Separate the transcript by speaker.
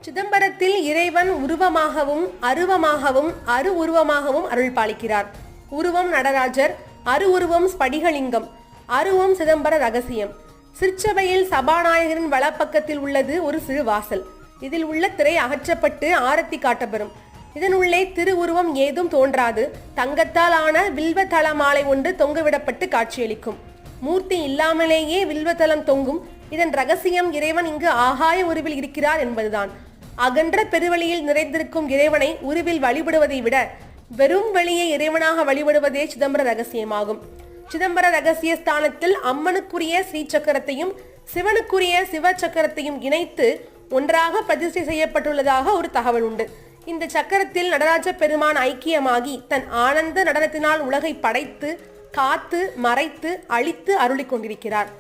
Speaker 1: சிதம்பரத்தில் இறைவன் உருவமாகவும் அருவமாகவும் அரு உருவமாகவும் அருள் பாலிக்கிறார். உருவம் நடராஜர், அரு உருவம் ஸ்படிகலிங்கம், அருவம் சிதம்பர ரகசியம். சிற்சபையில் சபாநாயகரின் வலப்பக்கத்தில் உள்ளது ஒரு சிறு வாசல். இதில் உள்ள திரை அகற்றப்பட்டு ஆரத்தி காட்டப்பெறும். இதனுள்ளே திருவுருவம் ஏதும் தோன்றாது. தங்கத்தால் ஆன வில்வத்தள மாலை ஒன்று தொங்கவிடப்பட்டு காட்சியளிக்கும். மூர்த்தி இல்லாமலேயே வில்வத்தளம் தொங்கும். இதன் ரகசியம் இறைவன் இங்கு ஆகாய உருவில் இருக்கிறார் என்பதுதான். அகன்ற பெருவெளியில் நிறைந்திருக்கும் இறைவனை உருவில் வழிபடுவதை விட வெறும் வெளியை இறைவனாக வழிபடுவதே சிதம்பர ரகசியமாகும். சிதம்பர ரகசிய ஸ்தானத்தில் அம்மனுக்குரிய ஸ்ரீ சக்கரத்தையும் சிவனுக்குரிய சிவ சக்கரத்தையும் இணைத்து ஒன்றாக பிரதிஷ்டை செய்யப்பட்டுள்ளதாக ஒரு தகவல் உண்டு. இந்த சக்கரத்தில் நடராஜ பெருமான் ஐக்கியமாகி தன் ஆனந்த நடனத்தினால் உலகை படைத்து காத்து மறைத்து அழித்து அருளிக் கொண்டிருக்கிறார்.